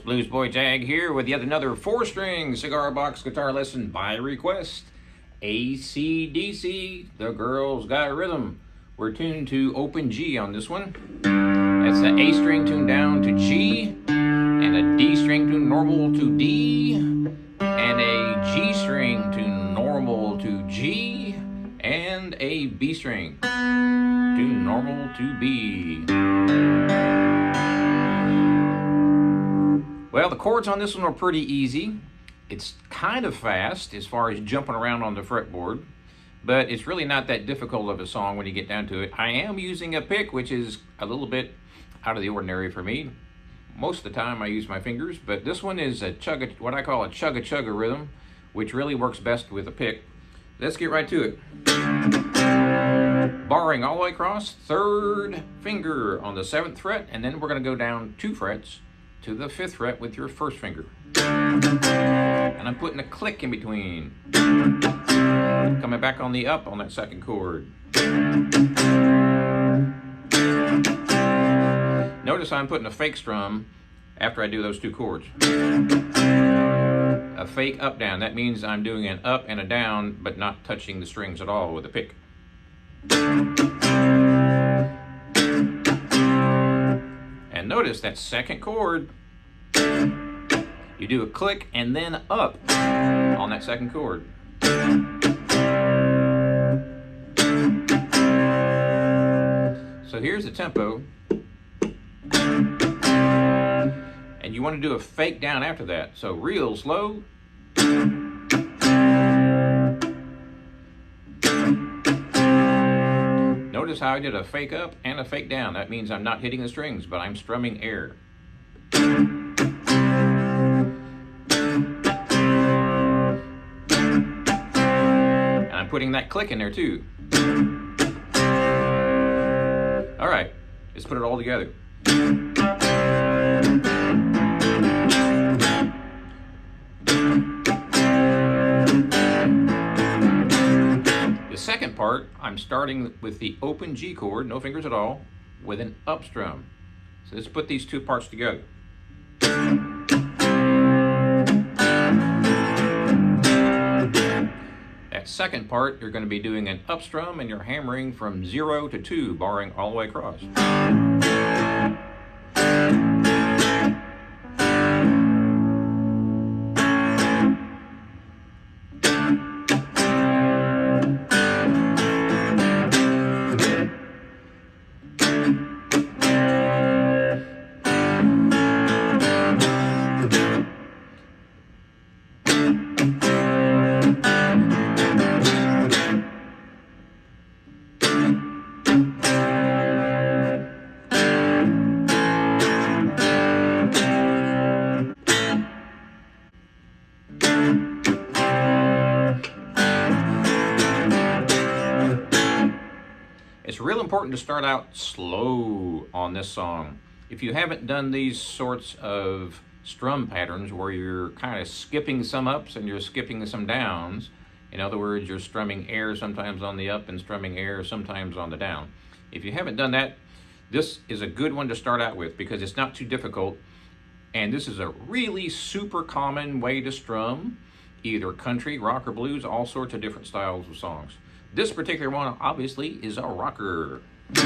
Bluesboy Jag here with yet another 4-string cigar box guitar lesson by request. AC/DC, the girls got rhythm. We're tuned to open G on this one. That's the A string tuned down to G, and a D string tuned normal to D, and a G string tuned normal to G, and a B string tuned normal to B. Well, the chords on this one are pretty easy. It's kind of fast as far as jumping around on the fretboard, but it's really not that difficult of a song when you get down to it. I am using a pick, which is a little bit out of the ordinary for me. Most of the time I use my fingers, but this one is a what I call a chugga-chugga rhythm, which really works best with a pick. Let's get right to it. Barring all the way across, 3rd finger on the 7th fret, and then we're going to go down 2 frets to the 5th fret with your 1st finger. And I'm putting a click in between. Coming back on the up on that 2nd chord. Notice I'm putting a fake strum after I do those 2 chords. A fake up down. That means I'm doing an up and a down, but not touching the strings at all with a pick. And notice that 2nd chord, you do a click and then up on that 2nd chord. So here's the tempo. And you want to do a fake down after that. So real slow. Notice how I did a fake up and a fake down. That means I'm not hitting the strings, but I'm strumming air. And I'm putting that click in there too. All right, let's put it all together. The second part, I'm starting with the open G chord, no fingers at all, with an up strum. So let's put these 2 parts together. That second part, you're going to be doing an up strum and you're hammering from 0 to 2, barring all the way across. It's real important to start out slow on this song. If you haven't done these sorts of strum patterns where you're kind of skipping some ups and you're skipping some downs, in other words, you're strumming air sometimes on the up and strumming air sometimes on the down. If you haven't done that, this is a good one to start out with because it's not too difficult. And this is a really super common way to strum either country, rock, or blues, all sorts of different styles of songs. This particular one, obviously, is a rocker. So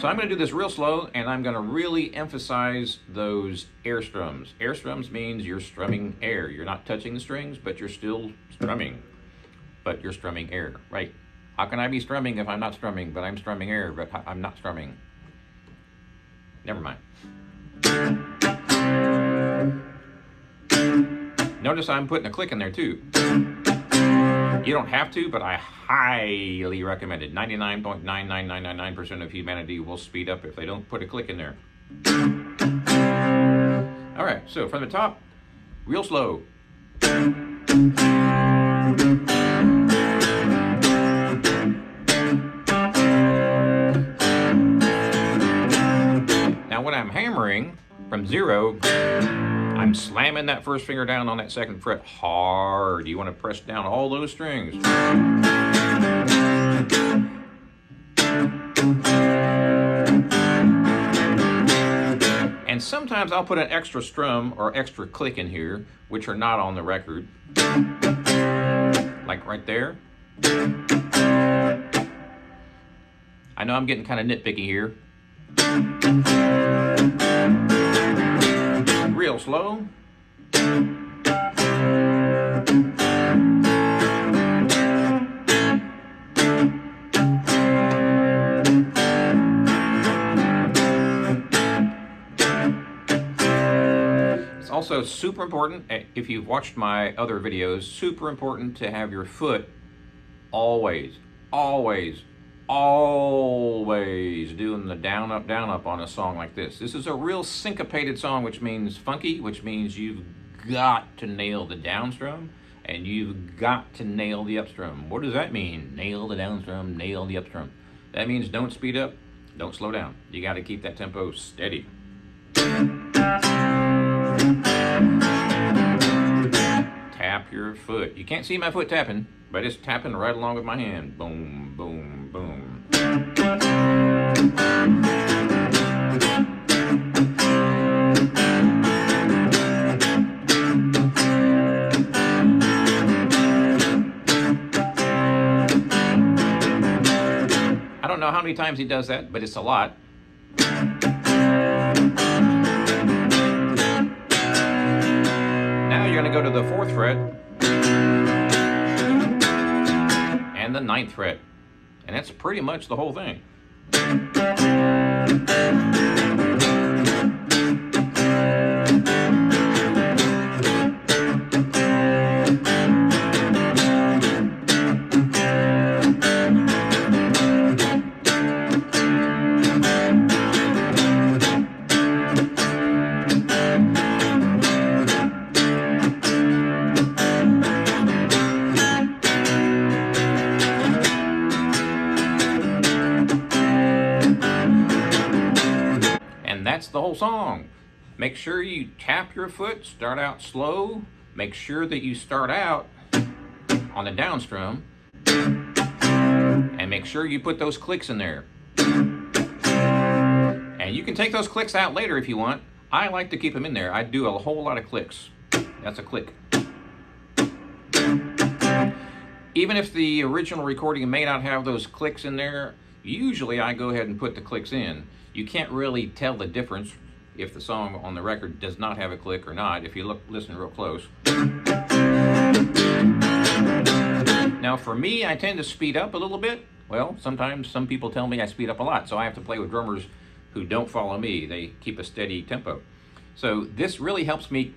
I'm going to do this real slow, and I'm going to really emphasize those air strums. Air strums means you're strumming air. You're not touching the strings, but you're still strumming. But you're strumming air, right? How can I be strumming if I'm not strumming, but I'm strumming air, but I'm not strumming? Never mind. Notice I'm putting a click in there too. You don't have to, but I highly recommend it. 99.99999% of humanity will speed up if they don't put a click in there. All right, so from the top, real slow. Now when I'm hammering from 0, I'm slamming that 1st finger down on that 2nd fret hard. You want to press down all those strings. sometimes I'll put an extra strum or extra click in here, which are not on the record. Like right there. I know I'm getting kind of nitpicky here. Real slow. Also super important, if you've watched my other videos, super important to have your foot always doing the down up on a song like this. This is a real syncopated song, which means funky, which means you've got to nail the down strum and you've got to nail the up strum. What does that mean? Nail the down strum, nail the up strum. That means don't speed up, don't slow down. You got to keep that tempo steady. Tap your foot. You can't see my foot tapping, but it's tapping right along with my hand. Boom, boom, boom. I don't know how many times he does that, but it's a lot. Now you're going to go to the 4th fret and the 9th fret, and that's pretty much the whole thing. That's the whole song. Make sure you tap your foot, start out slow. Make sure that you start out on the down strum, and make sure you put those clicks in there. And you can take those clicks out later if you want. I like to keep them in there. I do a whole lot of clicks. That's a click. Even if the original recording may not have those clicks in there, usually I go ahead and put the clicks in. You can't really tell the difference if the song on the record does not have a click or not if you listen real close. Now for me, I tend to speed up a little bit. Well, sometimes some people tell me I speed up a lot, so I have to play with drummers who don't follow me. They keep a steady tempo. So this really helps me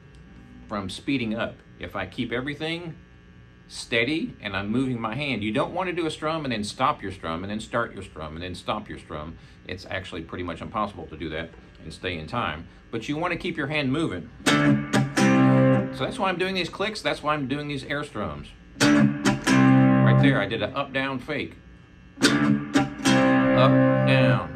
from speeding up. If I keep everything steady and I'm moving my hand. You don't want to do a strum and then stop your strum and then start your strum and then stop your strum. It's actually pretty much impossible to do that and stay in time, but you want to keep your hand moving. So that's why I'm doing these clicks. That's why I'm doing these air strums. Right there, I did an up down fake. Up down.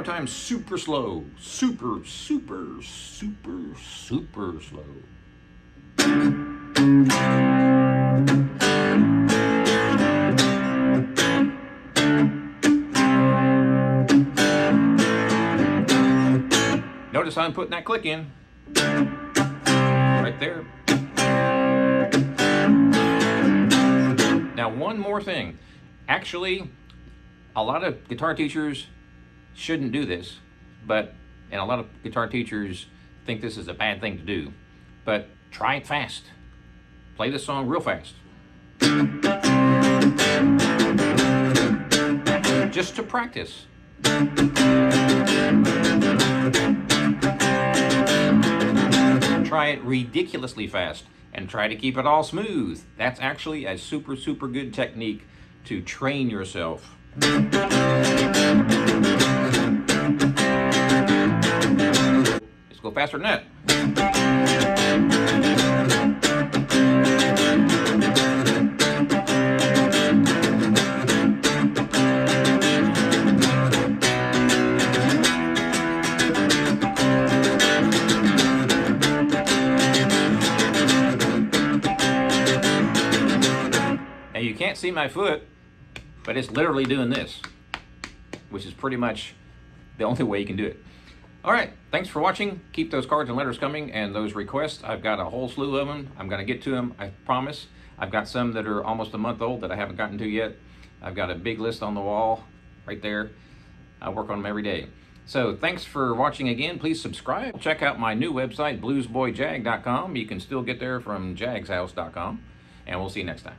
Time super slow, super slow. Notice I'm putting that click in right there. Now one more thing. Actually, a lot of guitar teachers shouldn't do this, and a lot of guitar teachers think this is a bad thing to do, but try it fast. Play this song real fast. Just to practice. Try it ridiculously fast and try to keep it all smooth. That's actually a super good technique to train yourself. Let's go faster than that. Now you can't see my foot, but it's literally doing this, which is pretty much the only way you can do it. All right, thanks for watching. Keep those cards and letters coming, and those requests. I've got a whole slew of them. I'm going to get to them, I promise. I've got some that are almost a month old that I haven't gotten to yet. I've got a big list on the wall right there. I work on them every day. So thanks for watching again. Please subscribe. Check out my new website, bluesboyjag.com. You can still get there from jagshouse.com. And we'll see you next time.